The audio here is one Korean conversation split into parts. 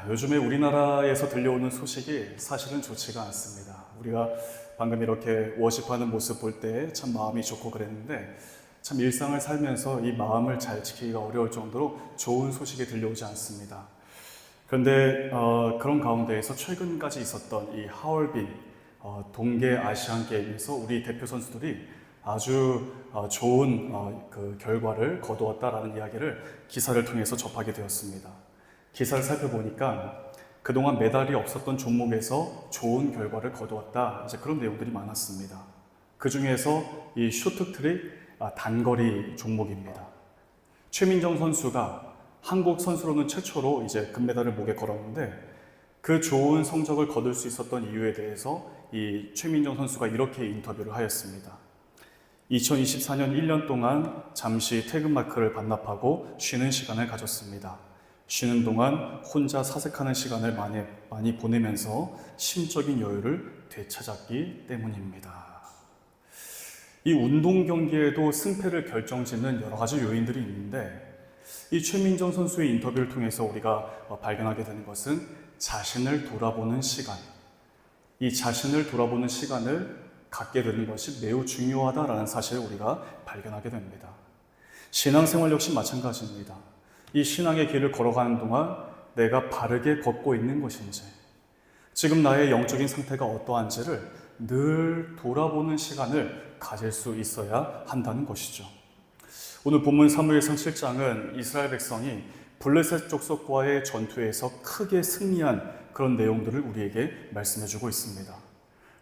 요즘에 우리나라에서 들려오는 소식이 사실은 좋지가 않습니다. 우리가 방금 이렇게 워십하는 모습 볼 때 참 마음이 좋고 그랬는데 참 일상을 살면서 이 마음을 잘 지키기가 어려울 정도로 좋은 소식이 들려오지 않습니다. 그런데 그런 가운데에서 최근까지 있었던 이 하얼빈 동계 아시안 게임에서 우리 대표 선수들이 아주 좋은 그 결과를 거두었다라는 이야기를 기사를 통해서 접하게 되었습니다. 기사를 살펴보니까 그동안 메달이 없었던 종목에서 좋은 결과를 거두었다. 이제 그런 내용들이 많았습니다. 그 중에서 이 쇼트트랙 단거리 종목입니다. 최민정 선수가 한국 선수로는 최초로 이제 금메달을 목에 걸었는데 그 좋은 성적을 거둘 수 있었던 이유에 대해서 이 최민정 선수가 이렇게 인터뷰를 하였습니다. 2024년 1년 동안 잠시 퇴근마크를 반납하고 쉬는 시간을 가졌습니다. 쉬는 동안 혼자 사색하는 시간을 많이 보내면서 심적인 여유를 되찾았기 때문입니다. 이 운동 경기에도 승패를 결정짓는 여러 가지 요인들이 있는데 이 최민정 선수의 인터뷰를 통해서 우리가 발견하게 되는 것은 자신을 돌아보는 시간, 이 자신을 돌아보는 시간을 갖게 되는 것이 매우 중요하다라는 사실을 우리가 발견하게 됩니다. 신앙생활 역시 마찬가지입니다. 이 신앙의 길을 걸어가는 동안 내가 바르게 걷고 있는 것인지, 지금 나의 영적인 상태가 어떠한지를 늘 돌아보는 시간을 가질 수 있어야 한다는 것이죠. 오늘 본문 사무엘상 7장은 이스라엘 백성이 블레셋 족속과의 전투에서 크게 승리한 그런 내용들을 우리에게 말씀해주고 있습니다.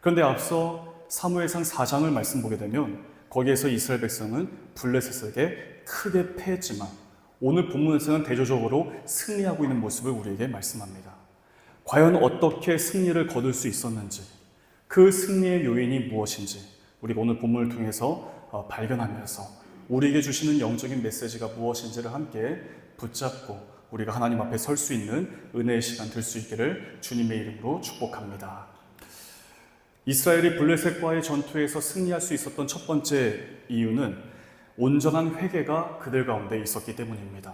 그런데 앞서 사무엘상 4장을 말씀 보게 되면 거기에서 이스라엘 백성은 블레셋에게 크게 패했지만 오늘 본문에서는 대조적으로 승리하고 있는 모습을 우리에게 말씀합니다. 과연 어떻게 승리를 거둘 수 있었는지, 그 승리의 요인이 무엇인지 우리가 오늘 본문을 통해서 발견하면서 우리에게 주시는 영적인 메시지가 무엇인지를 함께 붙잡고 우리가 하나님 앞에 설 수 있는 은혜의 시간 될 수 있기를 주님의 이름으로 축복합니다. 이스라엘이 블레셋과의 전투에서 승리할 수 있었던 첫 번째 이유는 온전한 회개가 그들 가운데 있었기 때문입니다.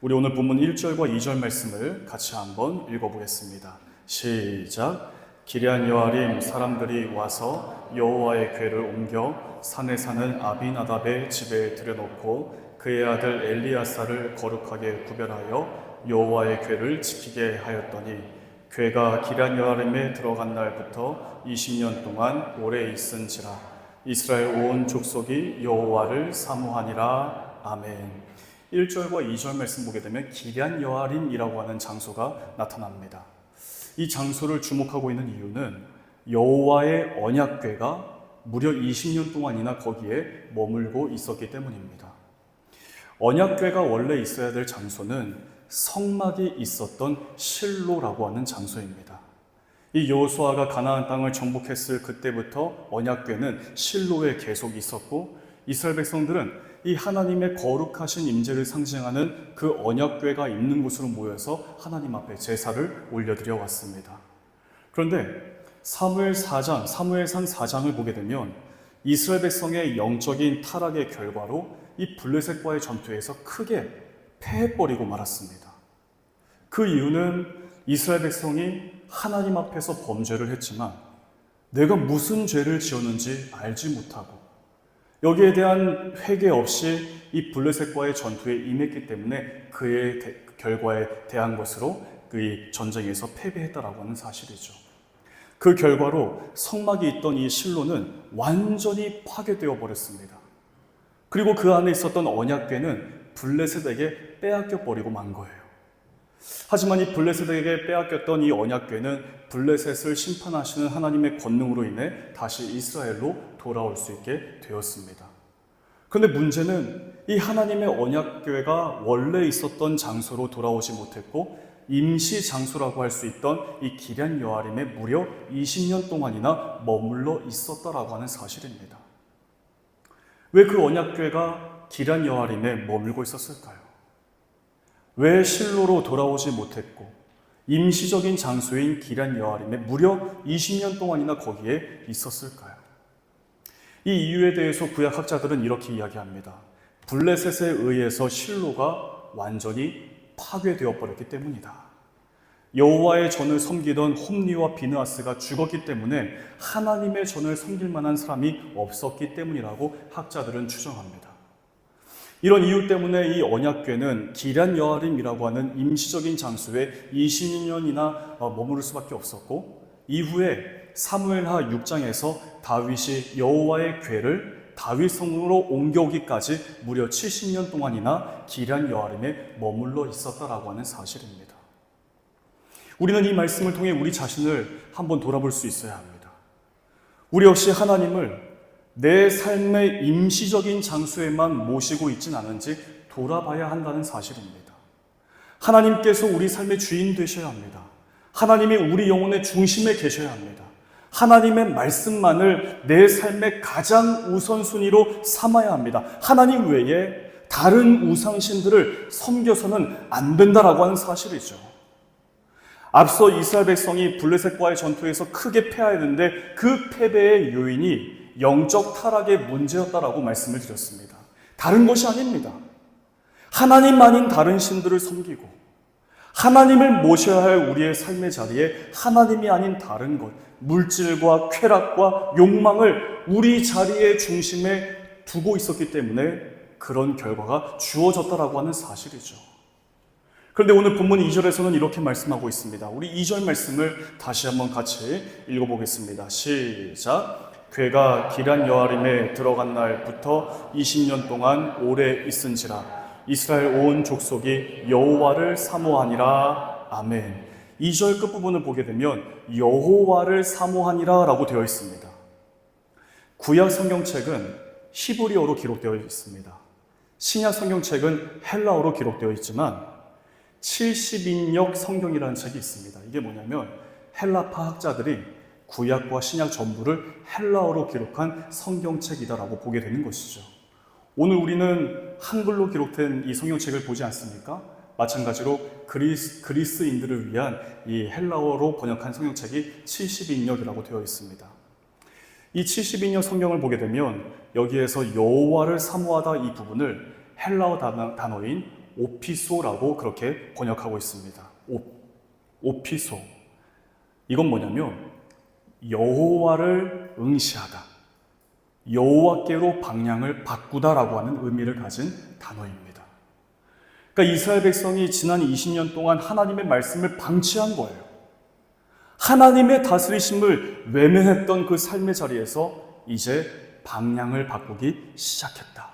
우리 오늘 본문 1절과 2절 말씀을 같이 한번 읽어보겠습니다. 시작. 기럇 여아림 사람들이 와서 여호와의 궤를 옮겨 산에 사는 아비나답의 집에 들여놓고 그의 아들 엘리야사를 거룩하게 구별하여 여호와의 궤를 지키게 하였더니 궤가 기럇 여아림에 들어간 날부터 20년 동안 오래 있은지라. 이스라엘 온 족속이 여호와를 사모하니라. 아멘. 1절과 2절 말씀 보게 되면 기럇 여아림이라고 하는 장소가 나타납니다. 이 장소를 주목하고 있는 이유는 여호와의 언약궤가 무려 20년 동안이나 거기에 머물고 있었기 때문입니다. 언약궤가 원래 있어야 될 장소는 성막이 있었던 실로라고 하는 장소입니다. 이 여호수아가 가나안 땅을 정복했을 그때부터 언약궤는 실로에 계속 있었고 이스라엘 백성들은 이 하나님의 거룩하신 임재를 상징하는 그 언약궤가 있는 곳으로 모여서 하나님 앞에 제사를 올려드려 왔습니다. 그런데 사무엘상 4장을 보게 되면 이스라엘 백성의 영적인 타락의 결과로 이 블레셋과의 전투에서 크게 패해버리고 말았습니다. 그 이유는 이스라엘 백성이 하나님 앞에서 범죄를 했지만 내가 무슨 죄를 지었는지 알지 못하고 여기에 대한 회개 없이 이 블레셋과의 전투에 임했기 때문에 그의 결과에 대한 것으로 그 전쟁에서 패배했다라고 하는 사실이죠. 그 결과로 성막이 있던 이 실로는 완전히 파괴되어 버렸습니다. 그리고 그 안에 있었던 언약궤는 블레셋에게 빼앗겨 버리고 만 거예요. 하지만 이 블레셋에게 빼앗겼던 이 언약궤는 블레셋을 심판하시는 하나님의 권능으로 인해 다시 이스라엘로 돌아올 수 있게 되었습니다. 그런데 문제는 이 하나님의 언약궤가 원래 있었던 장소로 돌아오지 못했고 임시 장소라고 할 수 있던 이 기럇 여아림에 무려 20년 동안이나 머물러 있었다라고 하는 사실입니다. 왜 그 언약궤가 기럇 여아림에 머물고 있었을까요? 왜 실로로 돌아오지 못했고 임시적인 장소인 기럇 여아림에 무려 20년 동안이나 거기에 있었을까요? 이 이유에 대해서 구약학자들은 이렇게 이야기합니다. 블레셋에 의해서 실로가 완전히 파괴되어 버렸기 때문이다. 여호와의 전을 섬기던 홈리와 비느하스가 죽었기 때문에 하나님의 전을 섬길 만한 사람이 없었기 때문이라고 학자들은 추정합니다. 이런 이유 때문에 이 언약궤는 기럇 여아림이라고 하는 임시적인 장소에 20년이나 머무를 수밖에 없었고, 이후에 사무엘하 6장에서 다윗이 여호와의 궤를 다윗성으로 옮겨오기까지 무려 70년 동안이나 기럇 여아림에 머물러 있었다라고 하는 사실입니다. 우리는 이 말씀을 통해 우리 자신을 한번 돌아볼 수 있어야 합니다. 우리 역시 하나님을 내 삶의 임시적인 장소에만 모시고 있진 않은지 돌아봐야 한다는 사실입니다. 하나님께서 우리 삶의 주인 되셔야 합니다. 하나님이 우리 영혼의 중심에 계셔야 합니다. 하나님의 말씀만을 내 삶의 가장 우선순위로 삼아야 합니다. 하나님 외에 다른 우상신들을 섬겨서는 안 된다라고 하는 사실이죠. 앞서 이스라엘 백성이 블레셋과의 전투에서 크게 패하였는데 그 패배의 요인이 영적 타락의 문제였다라고 말씀을 드렸습니다. 다른 것이 아닙니다. 하나님 아닌 다른 신들을 섬기고 하나님을 모셔야 할 우리의 삶의 자리에 하나님이 아닌 다른 것, 물질과 쾌락과 욕망을 우리 자리의 중심에 두고 있었기 때문에 그런 결과가 주어졌다라고 하는 사실이죠. 그런데 오늘 본문 2절에서는 이렇게 말씀하고 있습니다. 우리 2절 말씀을 다시 한번 같이 읽어보겠습니다. 시작. 궤가 기럇 여아림에 들어간 날부터 20년 동안 오래 있은지라 이스라엘 온 족속이 여호와를 사모하니라. 아멘. 2절 끝부분을 보게 되면 여호와를 사모하니라 라고 되어 있습니다. 구약 성경책은 히브리어로 기록되어 있습니다. 신약 성경책은 헬라어로 기록되어 있지만 70인역 성경이라는 책이 있습니다. 이게 뭐냐면 헬라파 학자들이 구약과 신약 전부를 헬라어로 기록한 성경책이다라고 보게 되는 것이죠. 오늘 우리는 한글로 기록된 이 성경책을 보지 않습니까? 마찬가지로 그리스인들을 위한 이 헬라어로 번역한 성경책이 70인역이라고 되어 있습니다. 이 70인역 성경을 보게 되면 여기에서 여호와를 사모하다 이 부분을 헬라어 단어인 오피소라고 그렇게 번역하고 있습니다. 오피소. 이건 뭐냐면 여호와를 응시하다, 여호와께로 방향을 바꾸다라고 하는 의미를 가진 단어입니다. 그러니까 이스라엘 백성이 지난 20년 동안 하나님의 말씀을 방치한 거예요. 하나님의 다스리심을 외면했던 그 삶의 자리에서 이제 방향을 바꾸기 시작했다.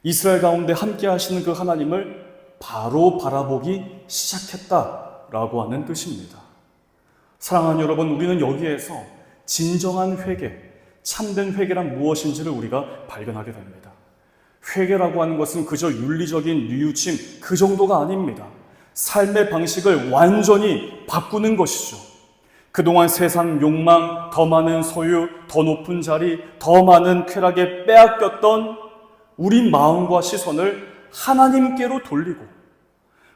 이스라엘 가운데 함께 하시는 그 하나님을 바로 바라보기 시작했다라고 하는 뜻입니다. 사랑하는 여러분, 우리는 여기에서 진정한 회개, 참된 회개란 무엇인지를 우리가 발견하게 됩니다. 회개라고 하는 것은 그저 윤리적인 뉘우침 그 정도가 아닙니다. 삶의 방식을 완전히 바꾸는 것이죠. 그동안 세상 욕망, 더 많은 소유, 더 높은 자리, 더 많은 쾌락에 빼앗겼던 우리 마음과 시선을 하나님께로 돌리고,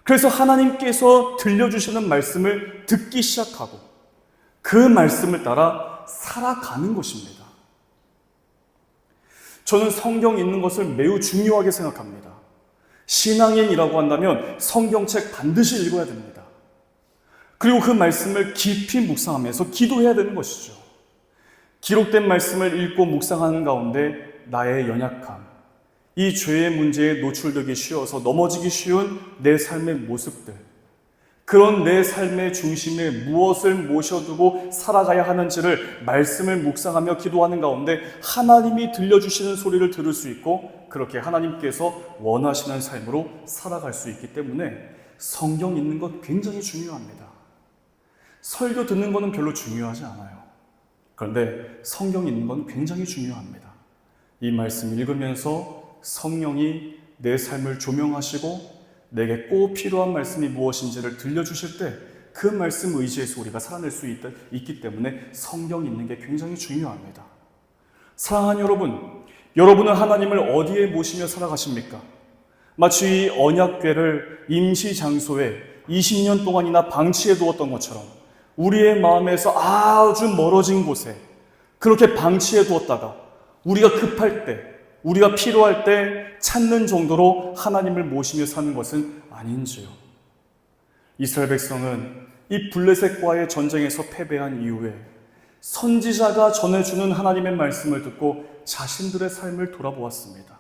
그래서 하나님께서 들려주시는 말씀을 듣기 시작하고 그 말씀을 따라 살아가는 것입니다. 저는 성경 읽는 것을 매우 중요하게 생각합니다. 신앙인이라고 한다면 성경책 반드시 읽어야 됩니다. 그리고 그 말씀을 깊이 묵상하면서 기도해야 되는 것이죠. 기록된 말씀을 읽고 묵상하는 가운데 나의 연약함, 이 죄의 문제에 노출되기 쉬워서 넘어지기 쉬운 내 삶의 모습들, 그런 내 삶의 중심에 무엇을 모셔두고 살아가야 하는지를 말씀을 묵상하며 기도하는 가운데 하나님이 들려주시는 소리를 들을 수 있고, 그렇게 하나님께서 원하시는 삶으로 살아갈 수 있기 때문에 성경 읽는 것 굉장히 중요합니다. 설교 듣는 것은 별로 중요하지 않아요. 그런데 성경 읽는 건 굉장히 중요합니다. 이 말씀 읽으면서 성령이 내 삶을 조명하시고 내게 꼭 필요한 말씀이 무엇인지를 들려주실 때 그 말씀 의지해서 우리가 살아낼 수 있기 때문에 성경 읽는 게 굉장히 중요합니다. 사랑하는 여러분, 여러분은 하나님을 어디에 모시며 살아가십니까? 마치 이 언약궤를 임시 장소에 20년 동안이나 방치해 두었던 것처럼 우리의 마음에서 아주 멀어진 곳에 그렇게 방치해 두었다가 우리가 급할 때, 우리가 필요할 때 찾는 정도로 하나님을 모시며 사는 것은 아닌지요. 이스라엘 백성은 이 블레셋과의 전쟁에서 패배한 이후에 선지자가 전해주는 하나님의 말씀을 듣고 자신들의 삶을 돌아보았습니다.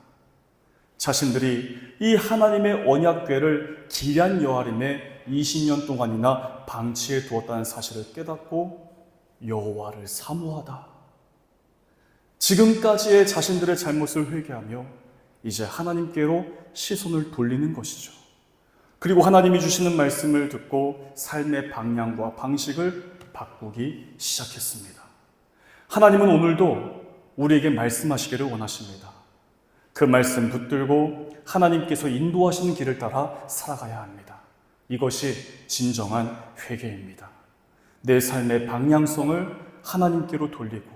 자신들이 이 하나님의 언약궤를 기럍 여아림에 20년 동안이나 방치해 두었다는 사실을 깨닫고 여호와를 사모하다. 지금까지의 자신들의 잘못을 회개하며 이제 하나님께로 시선을 돌리는 것이죠. 그리고 하나님이 주시는 말씀을 듣고 삶의 방향과 방식을 바꾸기 시작했습니다. 하나님은 오늘도 우리에게 말씀하시기를 원하십니다. 그 말씀 붙들고 하나님께서 인도하시는 길을 따라 살아가야 합니다. 이것이 진정한 회개입니다. 내 삶의 방향성을 하나님께로 돌리고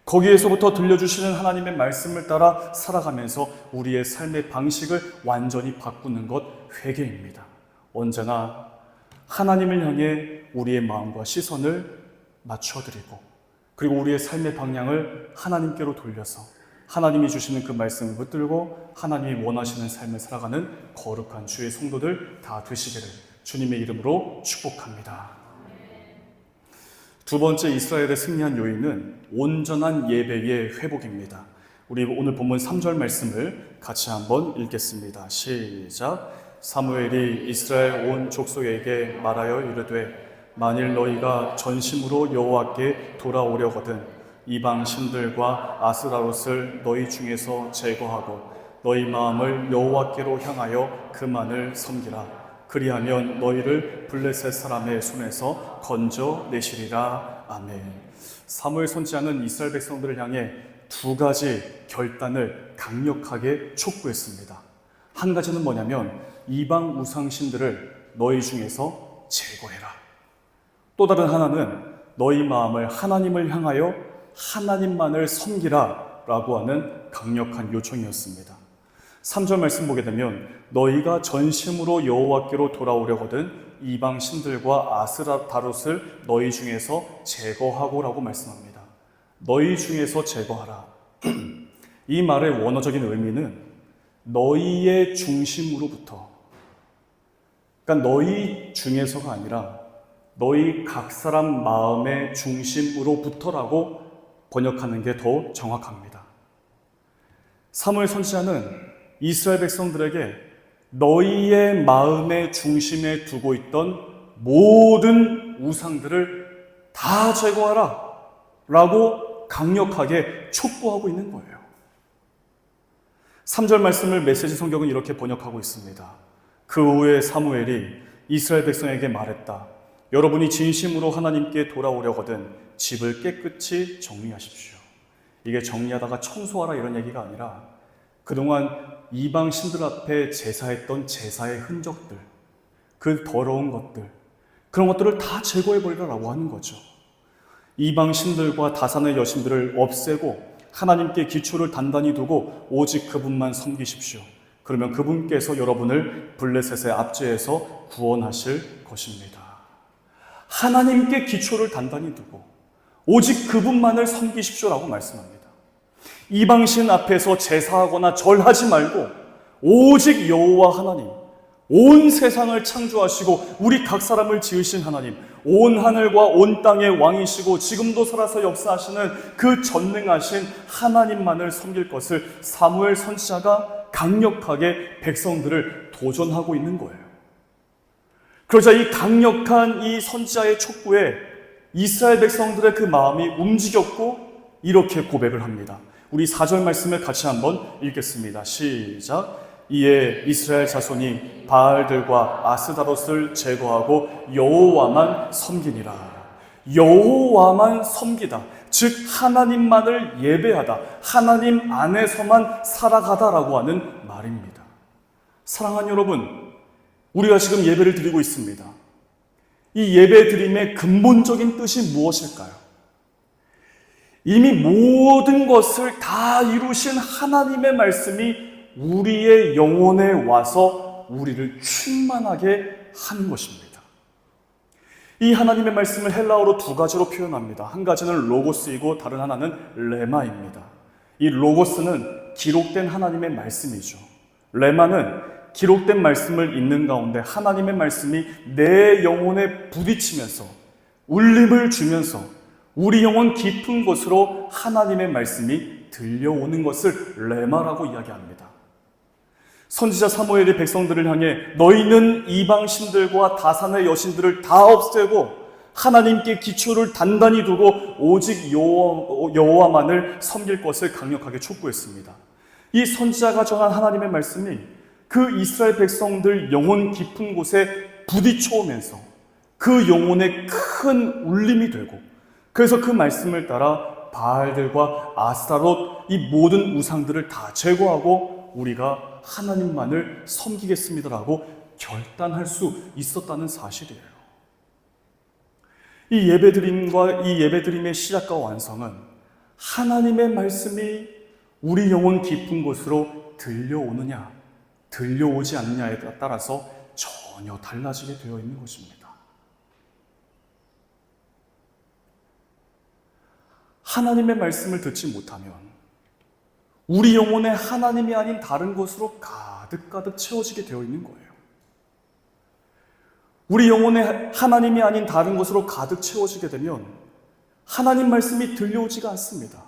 거기에서부터 들려주시는 하나님의 말씀을 따라 살아가면서 우리의 삶의 방식을 완전히 바꾸는 것, 회개입니다. 언제나 하나님을 향해 우리의 마음과 시선을 맞춰드리고 그리고 우리의 삶의 방향을 하나님께로 돌려서 하나님이 주시는 그 말씀을 붙들고 하나님이 원하시는 삶을 살아가는 거룩한 주의 성도들 다 되시기를 주님의 이름으로 축복합니다. 두 번째 이스라엘의 승리한 요인은 온전한 예배의 회복입니다. 우리 오늘 본문 3절 말씀을 같이 한번 읽겠습니다. 시작. 사무엘이 이스라엘 온 족속에게 말하여 이르되 만일 너희가 전심으로 여호와께 돌아오려거든 이방 신들과 아스라롯을 너희 중에서 제거하고 너희 마음을 여호와께로 향하여 그만을 섬기라. 그리하면 너희를 블레셋 사람의 손에서 건져내시리라. 아멘. 사무엘 선지자는 이스라엘 백성들을 향해 두 가지 결단을 강력하게 촉구했습니다. 한 가지는 뭐냐면 이방 우상신들을 너희 중에서 제거해라. 또 다른 하나는 너희 마음을 하나님을 향하여 하나님만을 섬기라 라고 하는 강력한 요청이었습니다. 3절 말씀 보게 되면 너희가 전심으로 여호와께로 돌아오려거든 이방 신들과 아스라다롯을 너희 중에서 제거하고 라고 말씀합니다. 너희 중에서 제거하라. 이 말의 원어적인 의미는 너희의 중심으로부터, 그러니까 너희 중에서가 아니라 너희 각 사람 마음의 중심으로부터라고 번역하는 게 더 정확합니다. 사무엘 선지자는 이스라엘 백성들에게 너희의 마음의 중심에 두고 있던 모든 우상들을 다 제거하라 라고 강력하게 촉구하고 있는 거예요. 3절 말씀을 메시지 성경은 이렇게 번역하고 있습니다. 그 후에 사무엘이 이스라엘 백성에게 말했다. 여러분이 진심으로 하나님께 돌아오려거든 집을 깨끗이 정리하십시오. 이게 정리하다가 청소하라 이런 얘기가 아니라 그동안 이방 신들 앞에 제사했던 제사의 흔적들, 그 더러운 것들, 그런 것들을 다 제거해버리라고 하는 거죠. 이방 신들과 다산의 여신들을 없애고 하나님께 기초를 단단히 두고 오직 그분만 섬기십시오. 그러면 그분께서 여러분을 블레셋의 압제에서 구원하실 것입니다. 하나님께 기초를 단단히 두고 오직 그분만을 섬기십시오라고 말씀합니다. 이방신 앞에서 제사하거나 절하지 말고 오직 여호와 하나님, 온 세상을 창조하시고 우리 각 사람을 지으신 하나님, 온 하늘과 온 땅의 왕이시고 지금도 살아서 역사하시는 그 전능하신 하나님만을 섬길 것을 사무엘 선지자가 강력하게 백성들을 도전하고 있는 거예요. 그러자 이 강력한 이 선지자의 촉구에 이스라엘 백성들의 그 마음이 움직였고 이렇게 고백을 합니다. 우리 4절 말씀을 같이 한번 읽겠습니다. 시작. 이에 이스라엘 자손이 바알들과 아스다롯을 제거하고 여호와만 섬기니라. 여호와만 섬기다. 즉 하나님만을 예배하다. 하나님 안에서만 살아가다라고 하는 말입니다. 사랑하는 여러분, 우리가 지금 예배를 드리고 있습니다. 이 예배 드림의 근본적인 뜻이 무엇일까요? 이미 모든 것을 다 이루신 하나님의 말씀이 우리의 영혼에 와서 우리를 충만하게 하는 것입니다. 이 하나님의 말씀을 헬라어로 두 가지로 표현합니다. 한 가지는 로고스이고 다른 하나는 레마입니다. 이 로고스는 기록된 하나님의 말씀이죠. 레마는 기록된 말씀을 읽는 가운데 하나님의 말씀이 내 영혼에 부딪히면서 울림을 주면서 우리 영혼 깊은 곳으로 하나님의 말씀이 들려오는 것을 레마라고 이야기합니다. 선지자 사무엘이 백성들을 향해 너희는 이방 신들과 다산의 여신들을 다 없애고 하나님께 기초를 단단히 두고 오직 여호와만을 섬길 것을 강력하게 촉구했습니다. 이 선지자가 전한 하나님의 말씀이 그 이스라엘 백성들 영혼 깊은 곳에 부딪혀 오면서 그 영혼에 큰 울림이 되고, 그래서 그 말씀을 따라 바알들과 아스타롯 이 모든 우상들을 다 제거하고 우리가 하나님만을 섬기겠습니다라고 결단할 수 있었다는 사실이에요. 이 예배드림의 시작과 완성은 하나님의 말씀이 우리 영혼 깊은 곳으로 들려오느냐, 들려오지 않느냐에 따라서 전혀 달라지게 되어 있는 것입니다. 하나님의 말씀을 듣지 못하면 우리 영혼에 하나님이 아닌 다른 것으로 가득가득 채워지게 되어 있는 거예요. 우리 영혼에 하나님이 아닌 다른 것으로 가득 채워지게 되면 하나님 말씀이 들려오지가 않습니다.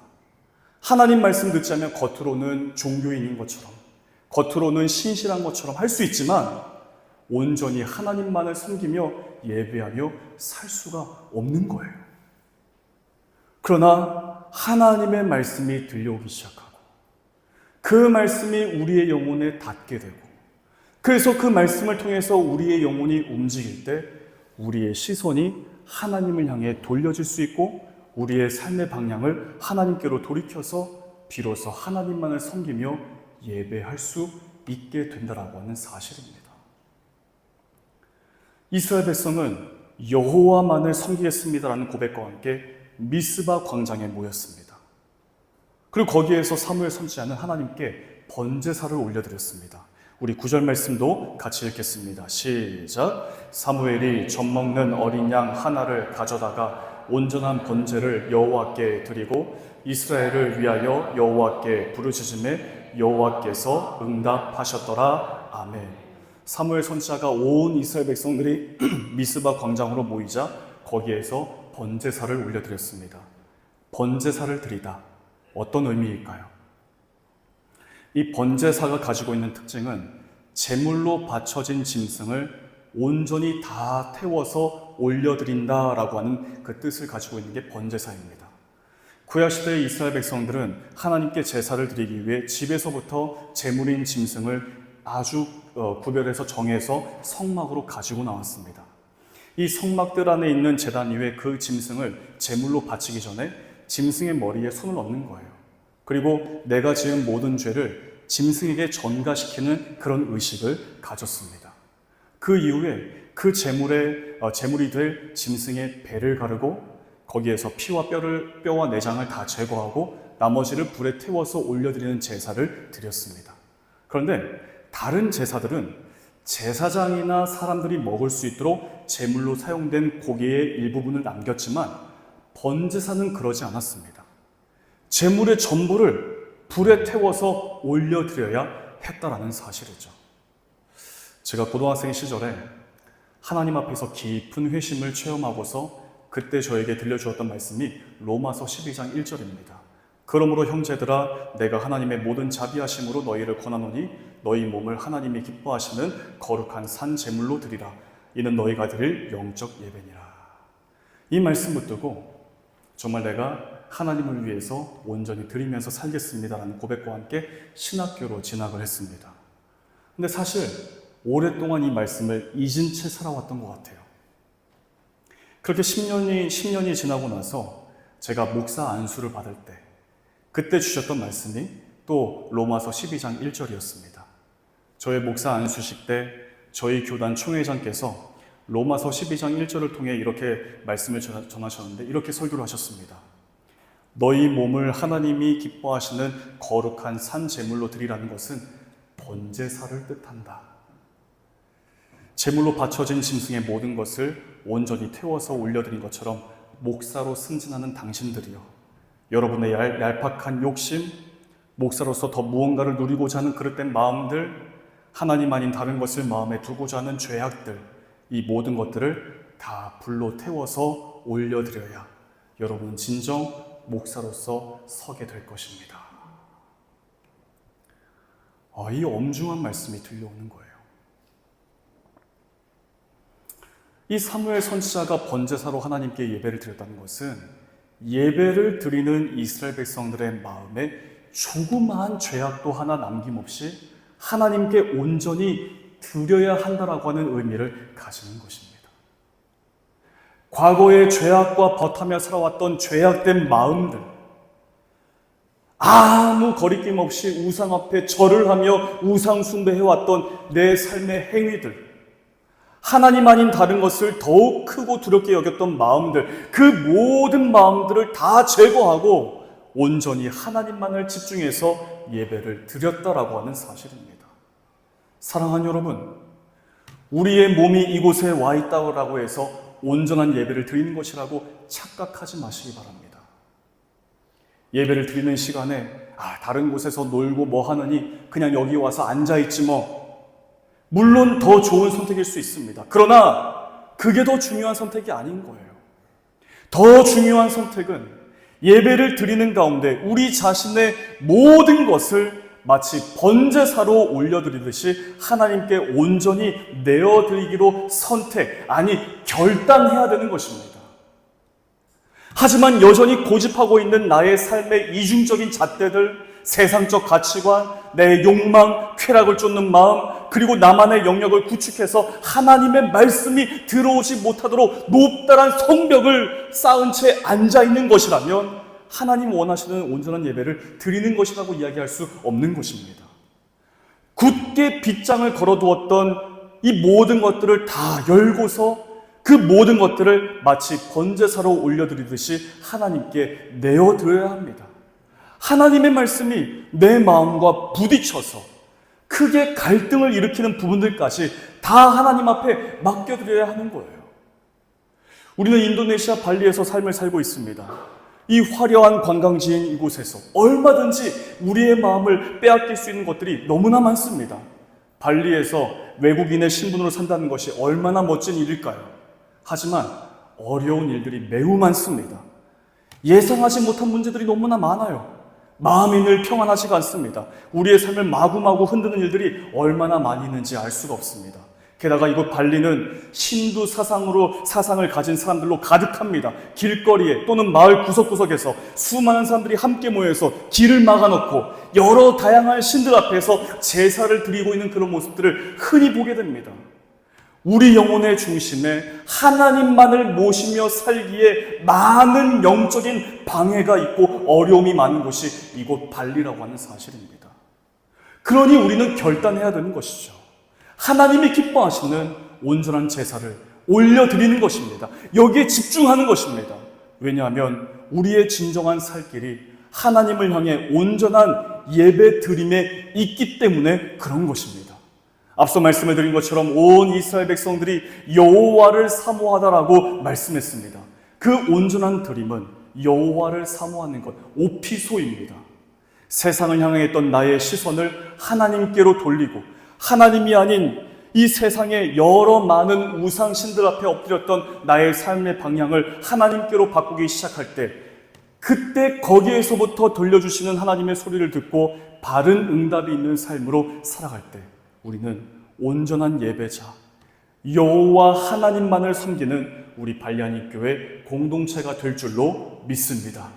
하나님 말씀 듣지 않으면 겉으로는 종교인인 것처럼, 겉으로는 신실한 것처럼 할 수 있지만 온전히 하나님만을 섬기며 예배하며 살 수가 없는 거예요. 그러나 하나님의 말씀이 들려오기 시작하고 그 말씀이 우리의 영혼에 닿게 되고, 그래서 그 말씀을 통해서 우리의 영혼이 움직일 때 우리의 시선이 하나님을 향해 돌려질 수 있고 우리의 삶의 방향을 하나님께로 돌이켜서 비로소 하나님만을 섬기며 예배할 수 있게 된다라고 하는 사실입니다. 이스라엘 백성은 여호와만을 섬기겠습니다라는 고백과 함께 미스바 광장에 모였습니다. 그리고 거기에서 사무엘 선지자는 하나님께 번제사를 올려드렸습니다. 우리 9절 말씀도 같이 읽겠습니다. 시작. 사무엘이 젖먹는 어린 양 하나를 가져다가 온전한 번제를 여호와께 드리고 이스라엘을 위하여 여호와께 부르짖음에 여호와께서 응답하셨더라. 아멘. 사무엘 선지자가 온 이스라엘 백성들이 미스바 광장으로 모이자 거기에서 번제사를 올려드렸습니다. 번제사를 드리다. 어떤 의미일까요? 이 번제사가 가지고 있는 특징은 제물로 바쳐진 짐승을 온전히 다 태워서 올려드린다라고 하는 그 뜻을 가지고 있는 게 번제사입니다. 구약시대의 이스라엘 백성들은 하나님께 제사를 드리기 위해 집에서부터 제물인 짐승을 아주 구별해서 정해서 성막으로 가지고 나왔습니다. 이 성막들 안에 있는 제단 위에 그 짐승을 제물로 바치기 전에 짐승의 머리에 손을 얹는 거예요. 그리고 내가 지은 모든 죄를 짐승에게 전가시키는 그런 의식을 가졌습니다. 그 이후에 그 제물이 될 짐승의 배를 가르고 거기에서 뼈와 내장을 다 제거하고 나머지를 불에 태워서 올려드리는 제사를 드렸습니다. 그런데 다른 제사들은 제사장이나 사람들이 먹을 수 있도록 제물로 사용된 고기의 일부분을 남겼지만 번제사는 그러지 않았습니다. 제물의 전부를 불에 태워서 올려드려야 했다라는 사실이죠. 제가 고등학생 시절에 하나님 앞에서 깊은 회심을 체험하고서 그때 저에게 들려주었던 말씀이 로마서 12장 1절입니다. 그러므로 형제들아 내가 하나님의 모든 자비하심으로 너희를 권하노니 너희 몸을 하나님이 기뻐하시는 거룩한 산 제물로 드리라. 이는 너희가 드릴 영적 예배니라. 이 말씀 붙들고 정말 내가 하나님을 위해서 온전히 드리면서 살겠습니다라는 고백과 함께 신학교로 진학을 했습니다. 근데 사실 오랫동안 이 말씀을 잊은 채 살아왔던 것 같아요. 그렇게 10년이 지나고 나서 제가 목사 안수를 받을 때 그때 주셨던 말씀이 또 로마서 12장 1절이었습니다. 저의 목사 안수식 때 저희 교단 총회장께서 로마서 12장 1절을 통해 이렇게 말씀을 전하셨는데 이렇게 설교를 하셨습니다. 너희 몸을 하나님이 기뻐하시는 거룩한 산 제물로 드리라는 것은 번제사를 뜻한다. 제물로 바쳐진 짐승의 모든 것을 온전히 태워서 올려드린 것처럼 목사로 승진하는 당신들이여, 여러분의 얄팍한 욕심, 목사로서 더 무언가를 누리고자 하는 그릇된 마음들, 하나님 아닌 다른 것을 마음에 두고자 하는 죄악들, 이 모든 것들을 다 불로 태워서 올려드려야 여러분은 진정 목사로서 서게 될 것입니다. 이 엄중한 말씀이 들려오는 거예요. 이 사무엘 선지자가 번제사로 하나님께 예배를 드렸다는 것은 예배를 드리는 이스라엘 백성들의 마음에 조그마한 죄악도 하나 남김없이 하나님께 온전히 드려야 한다라고 하는 의미를 가지는 것입니다. 과거의 죄악과 버타며 살아왔던 죄악된 마음들, 아무 거리낌 없이 우상 앞에 절을 하며 우상 숭배해왔던 내 삶의 행위들, 하나님 아닌 다른 것을 더욱 크고 두렵게 여겼던 마음들, 그 모든 마음들을 다 제거하고 온전히 하나님만을 집중해서 예배를 드렸다라고 하는 사실입니다. 사랑하는 여러분, 우리의 몸이 이곳에 와 있다고 해서 온전한 예배를 드리는 것이라고 착각하지 마시기 바랍니다. 예배를 드리는 시간에 다른 곳에서 놀고 뭐 하느니 그냥 여기 와서 앉아있지 뭐. 물론 더 좋은 선택일 수 있습니다. 그러나 그게 더 중요한 선택이 아닌 거예요. 더 중요한 선택은 예배를 드리는 가운데 우리 자신의 모든 것을 마치 번제사로 올려드리듯이 하나님께 온전히 내어드리기로 결단해야 되는 것입니다. 하지만 여전히 고집하고 있는 나의 삶의 이중적인 잣대들, 세상적 가치관, 내 욕망, 쾌락을 쫓는 마음, 그리고 나만의 영역을 구축해서 하나님의 말씀이 들어오지 못하도록 높다란 성벽을 쌓은 채 앉아있는 것이라면 하나님 원하시는 온전한 예배를 드리는 것이라고 이야기할 수 없는 것입니다. 굳게 빗장을 걸어두었던 이 모든 것들을 다 열고서 그 모든 것들을 마치 번제사로 올려드리듯이 하나님께 내어드려야 합니다. 하나님의 말씀이 내 마음과 부딪혀서 크게 갈등을 일으키는 부분들까지 다 하나님 앞에 맡겨드려야 하는 거예요. 우리는 인도네시아 발리에서 삶을 살고 있습니다. 이 화려한 관광지인 이곳에서 얼마든지 우리의 마음을 빼앗길 수 있는 것들이 너무나 많습니다. 발리에서 외국인의 신분으로 산다는 것이 얼마나 멋진 일일까요? 하지만 어려운 일들이 매우 많습니다. 예상하지 못한 문제들이 너무나 많아요. 마음이 늘 평안하지가 않습니다. 우리의 삶을 마구마구 흔드는 일들이 얼마나 많이 있는지 알 수가 없습니다. 게다가 이곳 발리는 신두 사상을 가진 사람들로 가득합니다. 길거리에 또는 마을 구석구석에서 수많은 사람들이 함께 모여서 길을 막아놓고 여러 다양한 신들 앞에서 제사를 드리고 있는 그런 모습들을 흔히 보게 됩니다. 우리 영혼의 중심에 하나님만을 모시며 살기에 많은 영적인 방해가 있고 어려움이 많은 곳이 이곳 발리라고 하는 사실입니다. 그러니 우리는 결단해야 되는 것이죠. 하나님이 기뻐하시는 온전한 제사를 올려드리는 것입니다. 여기에 집중하는 것입니다. 왜냐하면 우리의 진정한 살 길이 하나님을 향해 온전한 예배 드림에 있기 때문에 그런 것입니다. 앞서 말씀을 드린 것처럼 온 이스라엘 백성들이 여호와를 사모하다라고 말씀했습니다. 그 온전한 드림은 여호와를 사모하는 것, 오피소입니다. 세상을 향해 했던 나의 시선을 하나님께로 돌리고 하나님이 아닌 이 세상의 여러 많은 우상신들 앞에 엎드렸던 나의 삶의 방향을 하나님께로 바꾸기 시작할 때, 그때 거기에서부터 들려주시는 하나님의 소리를 듣고 바른 응답이 있는 삶으로 살아갈 때 우리는 온전한 예배자, 여호와 하나님만을 섬기는 우리 발리아니 교회 공동체가 될 줄로 믿습니다.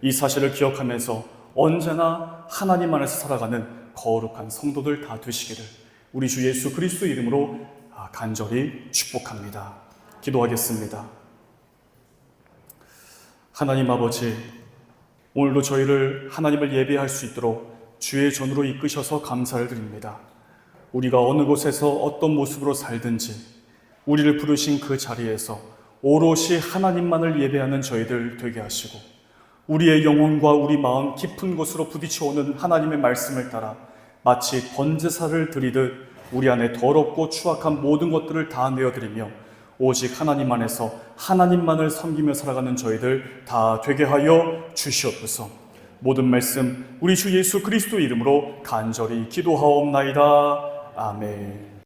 이 사실을 기억하면서 언제나 하나님 안에서 살아가는 거룩한 성도들 다 되시기를 우리 주 예수 그리스도 이름으로 간절히 축복합니다. 기도하겠습니다. 하나님 아버지, 오늘도 저희를 하나님을 예배할 수 있도록 주의 전으로 이끄셔서 감사를 드립니다. 우리가 어느 곳에서 어떤 모습으로 살든지 우리를 부르신 그 자리에서 오롯이 하나님만을 예배하는 저희들 되게 하시고, 우리의 영혼과 우리 마음 깊은 곳으로 부딪혀오는 하나님의 말씀을 따라 마치 번제사를 드리듯 우리 안에 더럽고 추악한 모든 것들을 다 내어드리며 오직 하나님 안에서 하나님만을 섬기며 살아가는 저희들 다 되게 하여 주시옵소서. 모든 말씀 우리 주 예수 그리스도 이름으로 간절히 기도하옵나이다. 아멘.